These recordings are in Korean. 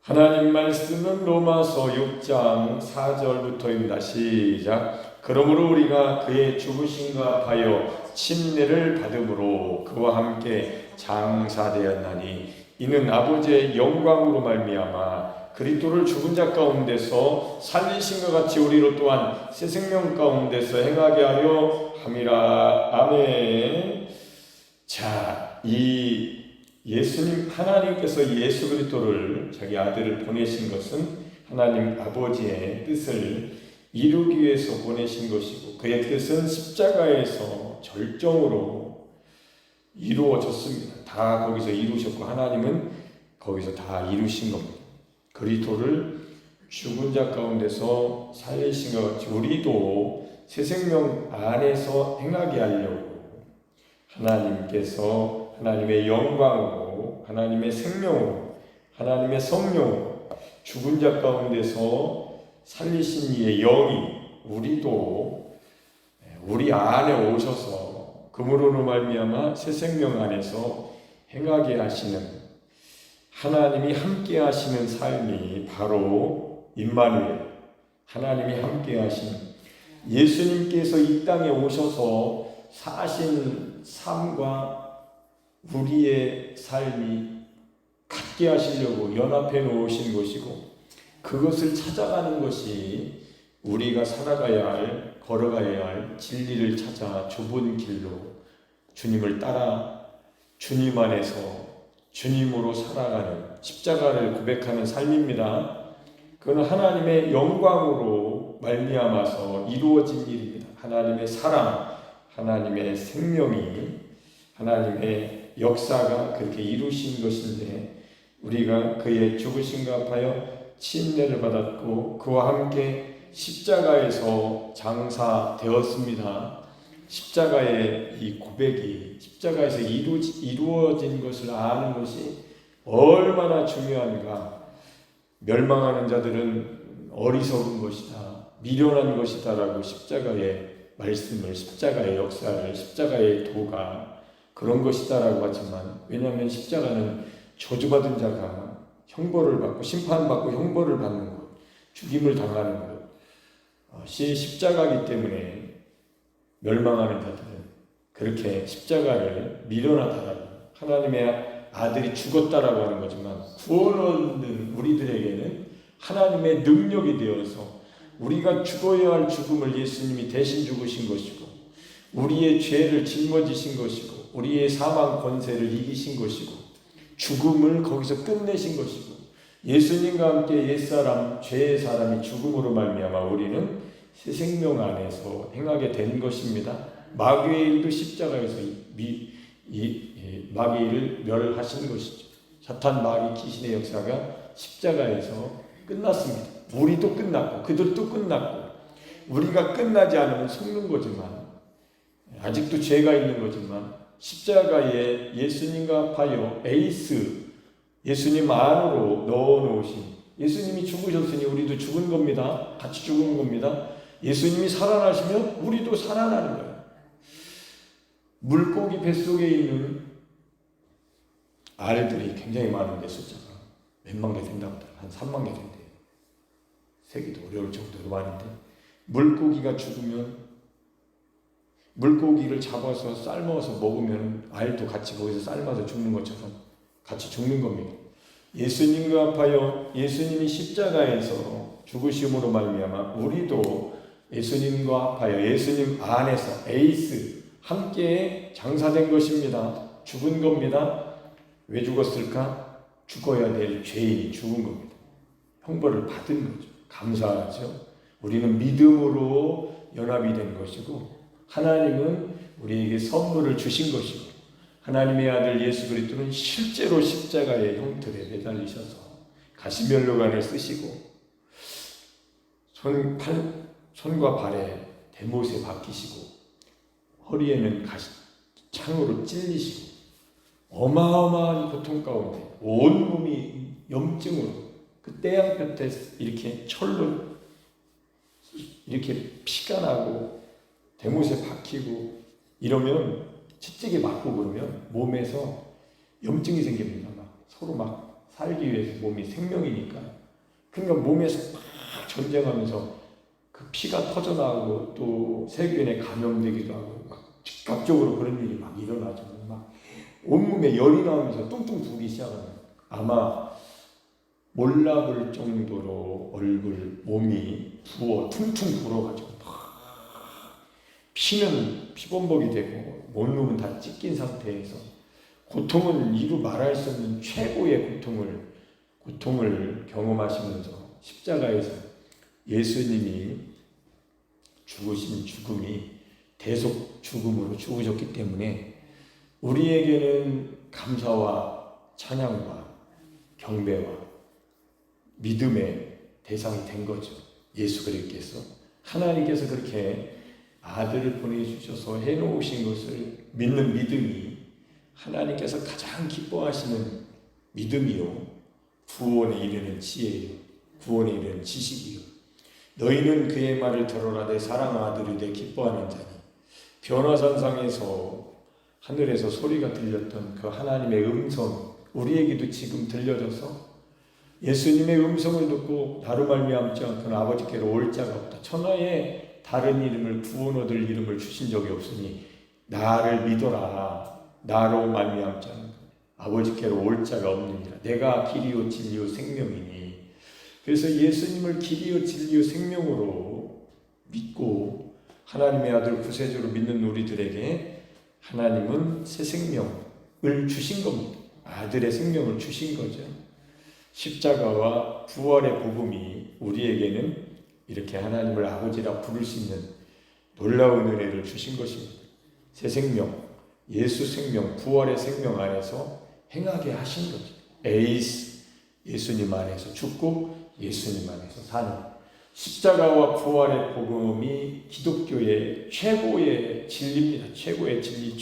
하나님 말씀은 로마서 6장 4절부터입니다. 시작. 그러므로 우리가 그의 죽으심과 하여 침례를 받음으로 그와 함께 장사되었나니 이는 아버지의 영광으로 말미암아 그리스도를 죽은 자 가운데서 살리신 것 같이 우리로 또한 새 생명 가운데서 행하게 하려 함이라. 아멘. 자, 이 예수님, 하나님께서 예수 그리스도를 자기 아들을 보내신 것은 하나님 아버지의 뜻을 이루기 위해서 보내신 것이고, 그의 뜻은 십자가에서 절정으로 이루어졌습니다. 다 거기서 이루셨고, 하나님은 거기서 다 이루신 겁니다. 그리스도를 죽은 자 가운데서 살리신 것 같이 우리도 새 생명 안에서 행하게 하려고 하나님께서 하나님의 영광으로, 하나님의 생명으로, 하나님의 성령으로 죽은 자 가운데서 살리신 이의 영이 우리도 우리 안에 오셔서 그물로 말미암아 새 생명 안에서 행하게 하시는, 하나님이 함께 하시는 삶이 바로 임마누엘, 하나님이 함께 하시는, 예수님께서 이 땅에 오셔서 사신 삶과 우리의 삶이 같게 하시려고 연합해 놓으신 것이고, 그것을 찾아가는 것이 우리가 살아가야 할, 걸어가야 할 진리를 찾아 좁은 길로 주님을 따라 주님 안에서 주님으로 살아가는, 십자가를 고백하는 삶입니다. 그건 하나님의 영광으로 말미암아서 이루어진 일입니다. 하나님의 사랑, 하나님의 생명이, 하나님의 역사가 그렇게 이루신 것인데, 우리가 그의 죽으심과 합하여 침례를 받았고 그와 함께 십자가에서 장사되었습니다. 십자가의 이 고백이, 십자가에서 이루어진 것을 아는 것이 얼마나 중요한가. 멸망하는 자들은 어리석은 것이다, 미련한 것이다 라고 십자가의 말씀을, 십자가의 역사를, 십자가의 도가 그런 것이다 라고 하지만, 왜냐하면 십자가는 저주받은 자가 형벌을 받고 심판받고 형벌을 받는 것, 죽임을 당하는 것이 십자가이기 때문에 멸망하는 자들은 그렇게 십자가를 미련하다라고, 하나님의 아들이 죽었다라고 하는 거지만, 구원 얻는 우리들에게는 하나님의 능력이 되어서 우리가 죽어야 할 죽음을 예수님이 대신 죽으신 것이고, 우리의 죄를 짊어지신 것이고, 우리의 사망 권세를 이기신 것이고, 죽음을 거기서 끝내신 것이고, 예수님과 함께 옛사람, 죄의 사람이 죽음으로 말미암아 우리는 새 생명 안에서 행하게 된 것입니다. 마귀의 일도 십자가에서 마귀의 일을 멸하신 것이죠. 사탄, 마귀, 귀신의 역사가 십자가에서 끝났습니다. 우리도 끝났고 그들도 끝났고, 우리가 끝나지 않으면 속는 거지만, 아직도 죄가 있는 거지만, 십자가에 예수님과 합하여 에이스, 예수님 안으로 넣어놓으신, 예수님이 죽으셨으니 우리도 죽은 겁니다. 같이 죽은 겁니다. 예수님이 살아나시면 우리도 살아나는 거예요. 물고기 뱃속에 있는 알들이 굉장히 많은데, 숫자가 몇만 개 된다고 하더라고요. 한 3만 개 된대요. 세기도 어려울 정도로 많은데, 물고기가 죽으면 물고기를 잡아서 삶아서 먹으면 알도 같이 거기서 삶아서 죽는 것처럼 같이 죽는 겁니다. 예수님과 합하여, 예수님이 십자가에서 죽으심으로 말미암아 우리도 예수님과 합하여 예수님 안에서 에이스 함께 장사된 것입니다. 죽은 겁니다. 왜 죽었을까? 죽어야 될 죄인이 죽은 겁니다. 형벌을 받은 거죠. 감사하죠. 우리는 믿음으로 연합이 된 것이고, 하나님은 우리에게 선물을 주신 것이고, 하나님의 아들 예수 그리스도는 실제로 십자가의 형틀에 매달리셔서 가시면류관을 쓰시고 손과 발에 대못에 박히시고 허리에는 창으로 찔리시고 어마어마한 고통 가운데 온 몸이 염증으로, 그 태양볕에 이렇게 철로 이렇게 피가 나고 대못에 박히고 이러면, 채찍에 맞고 그러면 몸에서 염증이 생깁니다. 막 서로 막 살기 위해서 몸이 생명이니까. 그러니까 몸에서 막 전쟁하면서 그 피가 터져나오고 또 세균에 감염되기도 하고 막 즉각적으로 그런 일이 막 일어나죠. 막 온몸에 열이 나오면서 뚱뚱 부기 시작하는. 아마 몰라볼 정도로 얼굴, 몸이 부어 퉁퉁 불어가지고 피는 피범벅이 되고 몸은 다 찢긴 상태에서 고통은 이루 말할 수 없는 최고의 고통을 경험하시면서 십자가에서 예수님이 죽으신 죽음이 대속 죽음으로 죽으셨기 때문에 우리에게는 감사와 찬양과 경배와 믿음의 대상이 된 거죠. 예수 그리스도께서 하나님께서 그렇게 아들을 보내주셔서 해놓으신 것을 믿는 믿음이 하나님께서 가장 기뻐하시는 믿음이요 구원에 이르는 지혜요 구원에 이르는 지식이요 너희는 그의 말을 들어라 내 사랑하는 아들이 내 기뻐하는 자니. 변화산상에서 하늘에서 소리가 들렸던 그 하나님의 음성 우리에게도 지금 들려져서 예수님의 음성을 듣고 나로 말미암지 않고는 아버지께로 올 자가 없다. 천하에 다른 이름을 구원 얻을 이름을 주신 적이 없으니 나를 믿어라. 나로 말미암지 않고 아버지께로 올 자가 없느니라. 내가 길이요 진리요 생명이니. 그래서 예수님을 길이요 진리요 생명으로 믿고 하나님의 아들 구세주로 믿는 우리들에게 하나님은 새 생명을 주신 겁니다. 아들의 생명을 주신 거죠. 십자가와 부활의 복음이 우리에게는 이렇게 하나님을 아버지라 부를 수 있는 놀라운 은혜를 주신 것입니다. 새 생명, 예수 생명, 부활의 생명 안에서 행하게 하신 거죠. 에이스, 예수님 안에서 죽고 예수님 안에서 사는 십자가와 부활의 복음이 기독교의 최고의 진리입니다. 최고의 진리,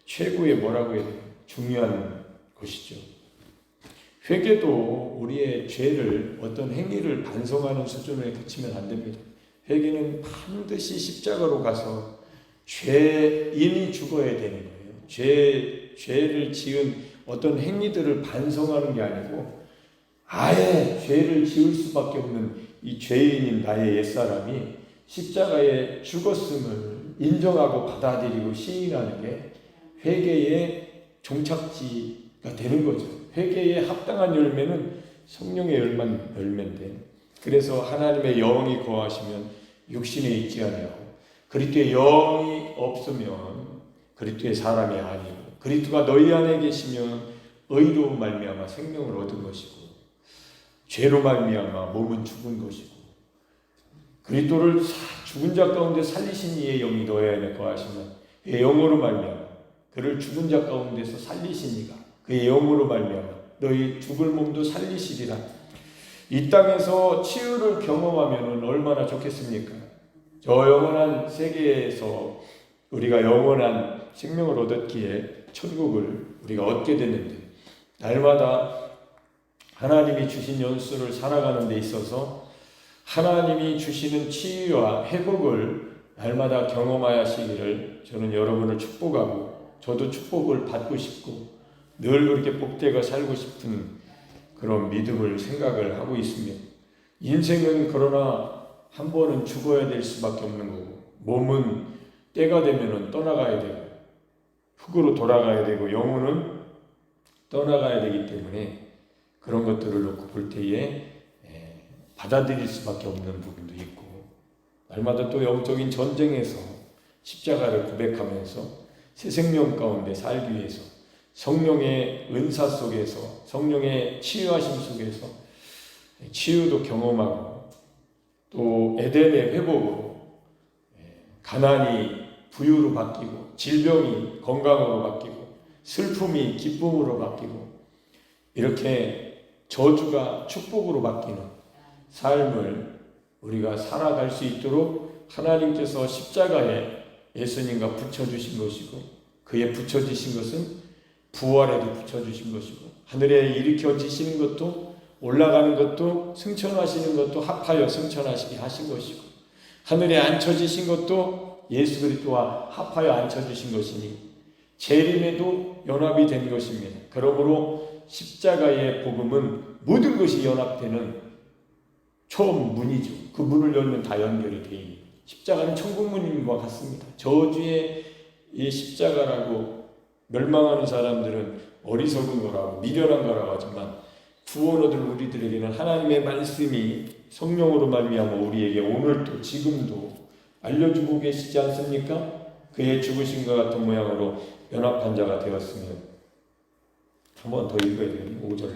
최고의 뭐라고 해야 돼요? 중요한 것이죠. 회개도 우리의 죄를 어떤 행위를 반성하는 수준에 그치면 안 됩니다. 회개는 반드시 십자가로 가서 죄인이 죽어야 되는 거예요. 죄를 지은 어떤 행위들을 반성하는 게 아니고 아예 죄를 지을 수밖에 없는 이 죄인인 나의 옛사람이 십자가에 죽었음을 인정하고 받아들이고 시인하는 게 회개의 종착지가 되는 거죠. 회개에 합당한 열매는 성령의 열매인데 그래서 하나님의 영이 거하시면 육신에 있지 아니하고 그리스도의 영이 없으면 그리스도의 사람이 아니고 그리스도가 너희 안에 계시면 의로 말미암아 생명을 얻은 것이고 죄로 말미암아 몸은 죽은 것이고 그리스도를 죽은 자 가운데 살리신 이의 영이 너희 안에 거하시면 그의 영으로 말미암아 그를 죽은 자 가운데서 살리신 이가 그의 영으로 말미암아 너희 죽을 몸도 살리시리라. 이 땅에서 치유를 경험하면 얼마나 좋겠습니까? 저 영원한 세계에서 우리가 영원한 생명을 얻었기에 천국을 우리가 얻게 됐는데 날마다 하나님이 주신 연수를 살아가는 데 있어서 하나님이 주시는 치유와 회복을 날마다 경험하시기를 저는 여러분을 축복하고 저도 축복을 받고 싶고 늘 그렇게 복되고 살고 싶은 그런 믿음을 생각을 하고 있습니다. 인생은 그러나 한 번은 죽어야 될 수밖에 없는 거고 몸은 때가 되면 떠나가야 되고 흙으로 돌아가야 되고 영혼은 떠나가야 되기 때문에 그런 것들을 놓고 볼 때에 받아들일 수밖에 없는 부분도 있고 날마다 또 영적인 전쟁에서 십자가를 고백하면서 새 생명 가운데 살기 위해서 성령의 은사 속에서 성령의 치유하심 속에서 치유도 경험하고 또 에덴의 회복으로 가난이 부유로 바뀌고 질병이 건강으로 바뀌고 슬픔이 기쁨으로 바뀌고 이렇게 저주가 축복으로 바뀌는 삶을 우리가 살아갈 수 있도록 하나님께서 십자가에 예수님과 붙여주신 것이고 그에 붙여주신 것은 부활에도 붙여주신 것이고 하늘에 일으켜지시는 것도 올라가는 것도 승천하시는 것도 합하여 승천하시게 하신 것이고 하늘에 앉혀지신 것도 예수 그리스도와 합하여 앉혀주신 것이니 재림에도 연합이 된 것입니다. 그러므로 십자가의 복음은 모든 것이 연합되는 처음 문이죠. 그 문을 열면 다 연결이 되어 있는 십자가는 천국 문과 같습니다. 저주의 이 십자가라고 멸망하는 사람들은 어리석은 거라고 미련한 거라고 하지만 구원 얻을 우리들에게는 하나님의 말씀이 성령으로 말미암아 우리에게 오늘도 지금도 알려주고 계시지 않습니까? 그의 죽으심과 같은 모양으로 연합한 자가 되었으면 한 번 더 읽어야 되겠네. 5절을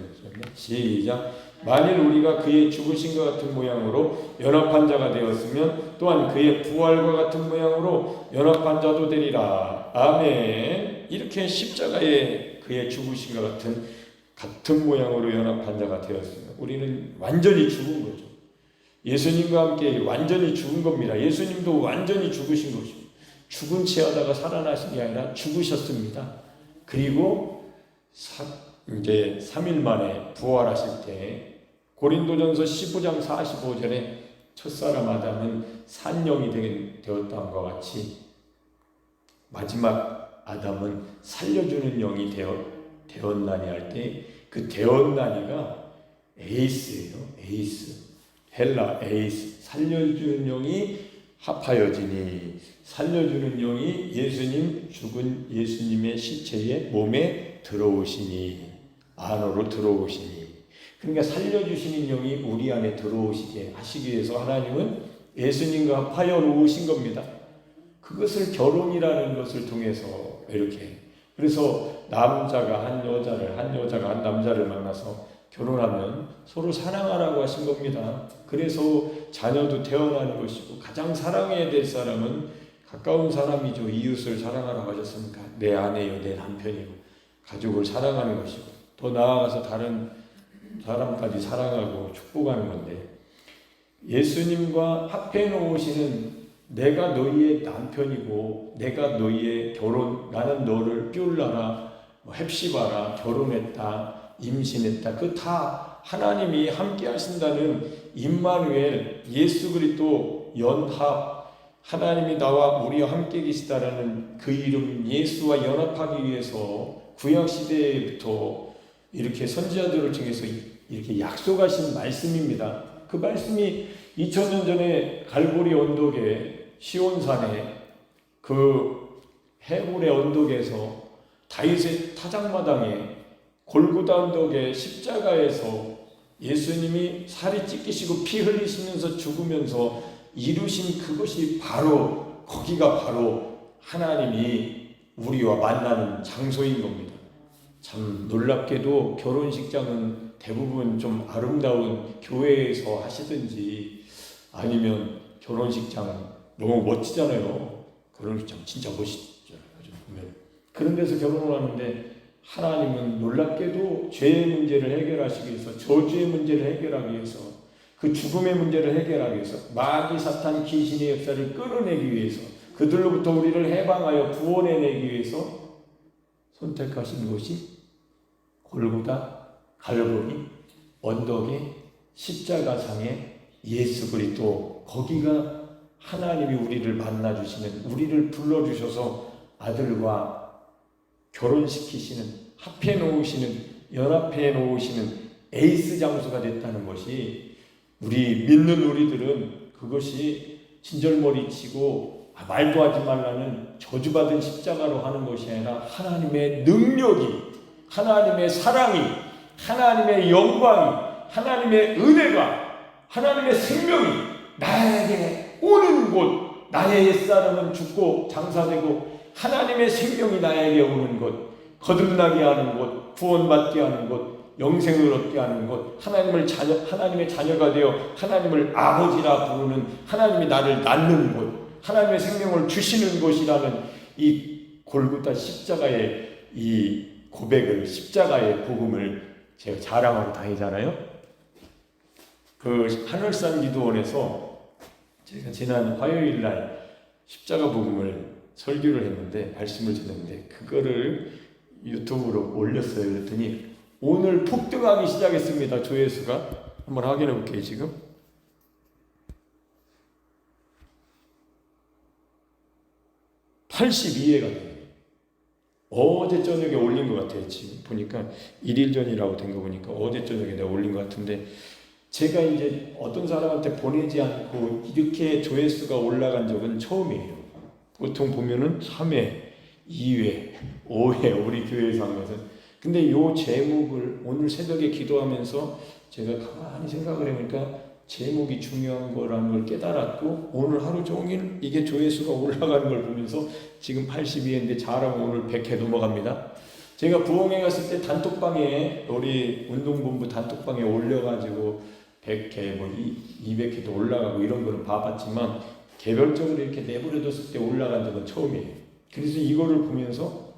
시작. 만일 우리가 그의 죽으심과 같은 모양으로 연합한 자가 되었으면 또한 그의 부활과 같은 모양으로 연합한 자도 되리라. 아멘. 이렇게 십자가에 그의 죽으심과 같은 모양으로 연합한 자가 되었으면 우리는 완전히 죽은 거죠. 예수님과 함께 완전히 죽은 겁니다. 예수님도 완전히 죽으신 것이고 죽은 채 하다가 살아나신 게 아니라 죽으셨습니다. 그리고 이제 3일 만에 부활하실 때 고린도전서 15장 45절에 첫사람 아담은 산영이 되었다는 것 같이 마지막 아담은 살려주는 영이 되었나니 할 때 그 되었나니가 에이스예요. 에이스. 헬라 에이스. 살려주는 영이 합하여지니 살려주는 영이 예수님 죽은 예수님의 시체에 몸에 들어오시니 안으로 들어오시니 그러니까 살려주시는 영이 우리 안에 들어오시게 하시기 위해서 하나님은 예수님과 합하여 놓으신 겁니다. 그것을 결혼이라는 것을 통해서 이렇게 그래서 남자가 한 여자가 한 남자를 만나서 결혼하면 서로 사랑하라고 하신 겁니다. 그래서 자녀도 태어나는 것이고 가장 사랑해야 될 사람은 가까운 사람이죠. 이웃을 사랑하라고 하셨으니까 내 아내요 내 남편이고 가족을 사랑하는 것이고 더 나아가서 다른 사람까지 사랑하고 축복하는 건데 예수님과 합해 놓으시는 내가 너희의 남편이고 내가 너희의 나는 너를 뷸라라 헵시바라 결혼했다 임신했다 그 다 하나님이 함께 하신다는 임마누엘 예수 그리스도 연합 하나님이 나와 우리와 함께 계시다라는 그 이름 예수와 연합하기 위해서 구약시대부터 이렇게 선지자들을 통해서 이렇게 약속하신 말씀입니다. 그 말씀이 2000년 전에 갈보리 언덕에 시온산에 그 해골의 언덕에서 다윗의 타작마당에 골고다 언덕의 십자가에서 예수님이 살이 찢기시고 피 흘리시면서 죽으면서 이루신 그것이 바로 거기가 바로 하나님이 우리와 만나는 장소인 겁니다. 참 놀랍게도 결혼식장은 대부분 좀 아름다운 교회에서 하시든지 아니면 결혼식장 너무 멋지잖아요. 결혼식장 진짜 멋있잖아요. 보면 그런 데서 결혼을 하는데 하나님은 놀랍게도 죄의 문제를 해결하시기 위해서 저주의 문제를 해결하기 위해서 그 죽음의 문제를 해결하기 위해서 마귀 사탄 귀신의 역사를 끌어내기 위해서 그들로부터 우리를 해방하여 구원해내기 위해서 선택하신 것이 골고다 갈보리 언덕의 십자가상의 예수 그리스도 거기가 하나님이 우리를 만나주시는 우리를 불러주셔서 아들과 결혼시키시는 합해 놓으시는 연합해 놓으시는 에이스 장소가 됐다는 것이 우리 믿는 우리들은 그것이 진절머리 치고 말도 하지 말라는 저주받은 십자가로 하는 것이 아니라 하나님의 능력이 하나님의 사랑이 하나님의 영광이 하나님의 은혜가 하나님의 생명이 나에게 오는 곳 나의 옛사람은 죽고 장사되고 하나님의 생명이 나에게 오는 것 거듭나게 하는 것 구원받게 하는 것 영생을 얻게 하는 것 하나님의 자녀가 되어 하나님을 아버지라 부르는 하나님이 나를 낳는 것 하나님의 생명을 주시는 것이라는 이 골고다 십자가의 이 고백을 십자가의 복음을 제가 자랑하러 다니잖아요. 그 하늘산 기도원에서 제가 지난 화요일 날 십자가 복음을 설교를 했는데 말씀을 전했는데 그거를 유튜브로 올렸어요. 그랬더니 오늘 폭등하기 시작했습니다. 조회수가 한번 확인해 볼게요. 지금 82회가 돼요. 어제 저녁에 올린 것 같아요. 지금 보니까 1일 전이라고 된 거 보니까 어제 저녁에 내가 올린 것 같은데, 제가 이제 어떤 사람한테 보내지 않고 이렇게 조회수가 올라간 적은 처음이에요. 보통 보면은 3회, 2회, 5회 우리 교회에서 한 것은. 근데 요 제목을 오늘 새벽에 기도하면서 제가 가만히 생각을 해보니까 제목이 중요한 거라는 걸 깨달았고, 오늘 하루 종일 이게 조회수가 올라가는 걸 보면서 지금 82회인데 잘하면 오늘 100회 넘어갑니다. 제가 부흥회 갔을 때 단톡방에, 우리 운동본부 단톡방에 올려가지고 100회, 200회도 올라가고 이런 거는 봐봤지만, 개별적으로 이렇게 내버려뒀을 때 올라간 적은 처음이에요. 그래서 이거를 보면서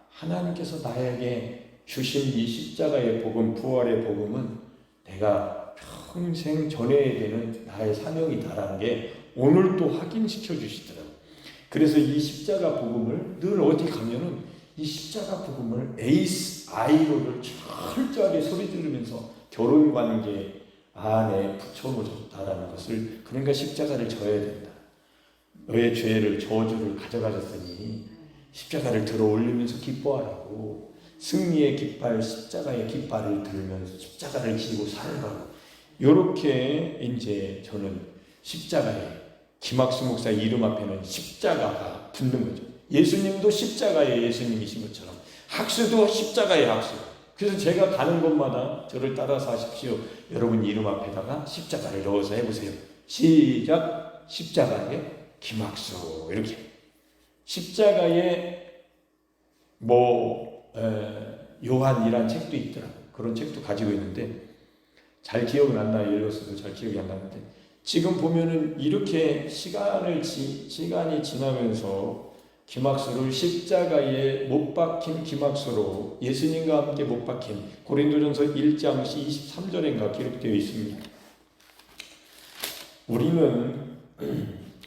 하나님께서 나에게 주신 이 십자가의 복음, 부활의 복음은 내가 평생 전해야 되는 나의 사명이다라는 게 오늘 또 확인시켜 주시더라고요. 그래서 이 십자가 복음을 늘 어디 가면은 이 십자가 복음을 AI로를 철저하게 소리 지르면서 결혼 관계 안에 붙여놓으셨다라는 것을, 그러니까 십자가를 져야 된다. 너의 죄를, 저주를 가져가셨으니 십자가를 들어 올리면서 기뻐하라고, 승리의 깃발, 십자가의 깃발을 들면서 십자가를 지고 살아가고, 요렇게 이제 저는 십자가에, 김학수 목사 이름 앞에는 십자가가 붙는 거죠. 예수님도 십자가의 예수님이신 것처럼 학수도 십자가의 학수. 그래서 제가 가는 곳마다 저를 따라서 하십시오. 여러분 이름 앞에다가 십자가를 넣어서 해보세요. 시작. 십자가의 김학수. 이렇게. 십자가의 요한이란 책도 있더라고요. 그런 책도 가지고 있는데 잘 기억은 안 나요. 읽었어도 잘 기억이 안 나는데, 지금 보면은 이렇게 시간이 지나면서 김학수를 십자가에 못 박힌 김학수로, 예수님과 함께 못 박힌, 고린도전서 1장 23절인가 기록되어 있습니다. 우리는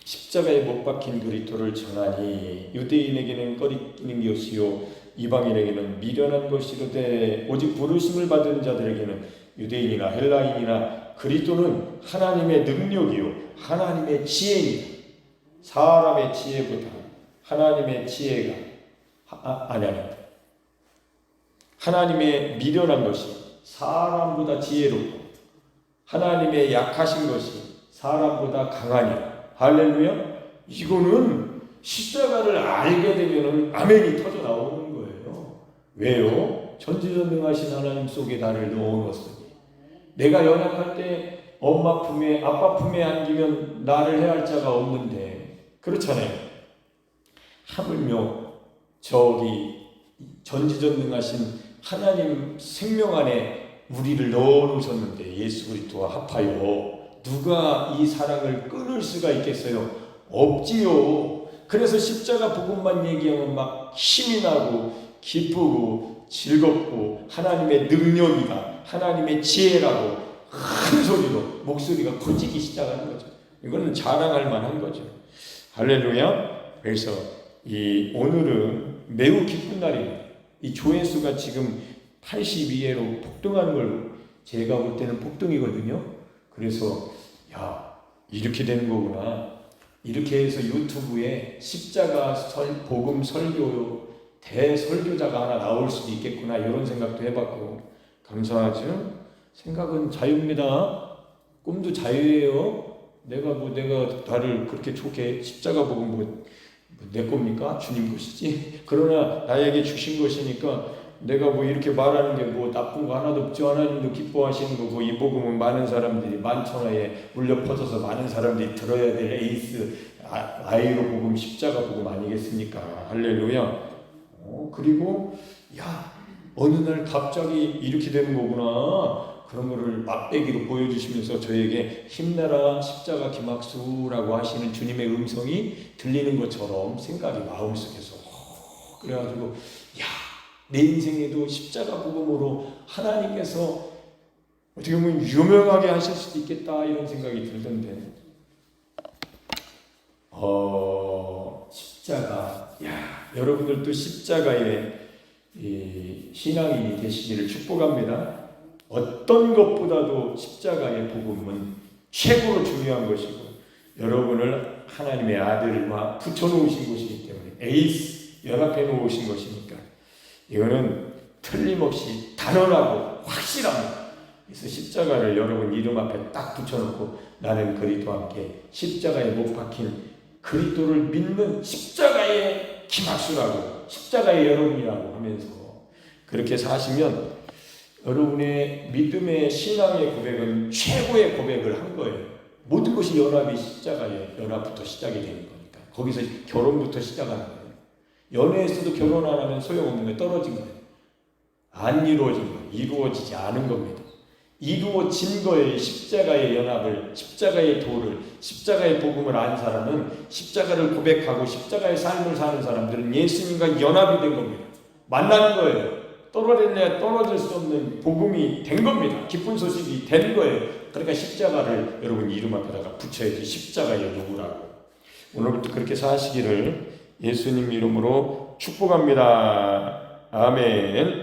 십자가에 못 박힌 그리스도를 전하니 유대인에게는 꺼리끼는 것이요 이방인에게는 미련한 것이로되 오직 부르심을 받은 자들에게는 유대인이나 헬라인이나 그리스도는 하나님의 능력이요 하나님의 지혜이다. 사람의 지혜보다 하나님의 지혜가 하나님의 미련한 것이 사람보다 지혜롭고 하나님의 약하신 것이 사람보다 강하니, 할렐루야. 이거는 십자가를 알게 되면 아멘이 터져 나오는 거예요. 왜요? 전지전능하신 하나님 속에 나를 넣어놓았으니, 내가 연약할 때 엄마 품에 아빠 품에 안기면 나를 해할 자가 없는데, 그렇잖아요. 하물며 저기 전지전능하신 하나님 생명 안에 우리를 넣어놓으셨는데, 예수 그리스도와 합하여 누가 이 사랑을 끊을 수가 있겠어요? 없지요. 그래서 십자가 복음만 얘기하면 막 힘이 나고 기쁘고 즐겁고 하나님의 능력이다, 하나님의 지혜라고 큰 소리로 목소리가 커지기 시작하는 거죠. 이거는 자랑할 만한 거죠. 할렐루야. 그래서 오늘은 매우 기쁜 날입니다. 이 조회수가 지금 82회로 폭등하는 걸 제가 볼 때는 폭등이거든요. 그래서 이렇게 되는 거구나. 이렇게 해서 유튜브에 십자가 복음 설교 대설교자가 하나 나올 수도 있겠구나, 이런 생각도 해봤고, 감사하죠. 생각은 자유입니다. 꿈도 자유예요. 내가 나를 그렇게 좋게 십자가 복음 내 겁니까? 주님 것이지. 그러나 나에게 주신 것이니까 내가 이렇게 말하는 게 나쁜 거 하나도 없죠. 하나님도 기뻐하시는 거고, 이 복음은 많은 사람들이 만천하에 울려 퍼져서 많은 사람들이 들어야 될 아이로 복음, 십자가 복음 아니겠습니까? 할렐루야. 그리고 어느 날 갑자기 이렇게 되는 거구나. 그런 거를 맛배기로 보여주시면서 저에게 힘내라 십자가 김학수라고 하시는 주님의 음성이 들리는 것처럼 생각이 마음속에서 그래가지고 내 인생에도 십자가 복음으로 하나님께서 어떻게 보면 유명하게 하실 수도 있겠다, 이런 생각이 들던데, 십자가, 여러분들도 십자가의 신앙인이 되시기를 축복합니다. 어떤 것보다도 십자가의 복음은 최고로 중요한 것이고, 여러분을 하나님의 아들과 붙여놓으신 것이기 때문에, 에이스, 연합해 놓으신 것이니까 이거는 틀림없이 단언하고 확실합니다. 그래서 십자가를 여러분 이름 앞에 딱 붙여놓고 나는 그리스도와 함께 십자가에 못 박힌 그리스도를 믿는 십자가의 김학수라고 십자가의 여러분이라고 하면서 그렇게 사시면 여러분의 믿음의 신앙의 고백은 최고의 고백을 한 거예요. 모든 것이 연합이 십자가의 연합부터 시작이 되는 거니까 거기서 결혼부터 시작하는 거예요. 연애에서도 결혼 안 하면 소용없는 거예요. 떨어진 거예요. 안 이루어진 거예요. 이루어지지 않은 겁니다. 이루어진 거예요. 십자가의 연합을, 십자가의 도를, 십자가의 복음을 안 사람은 십자가를 고백하고 십자가의 삶을 사는 사람들은 예수님과 연합이 된 겁니다. 만난 거예요. 떨어질래야 떨어질 수 없는 복음이 된 겁니다. 기쁜 소식이 된 거예요. 그러니까 십자가를 여러분 이름 앞에다가 붙여야지 십자가의 누구라고. 오늘부터 그렇게 사시기를 예수님 이름으로 축복합니다. 아멘.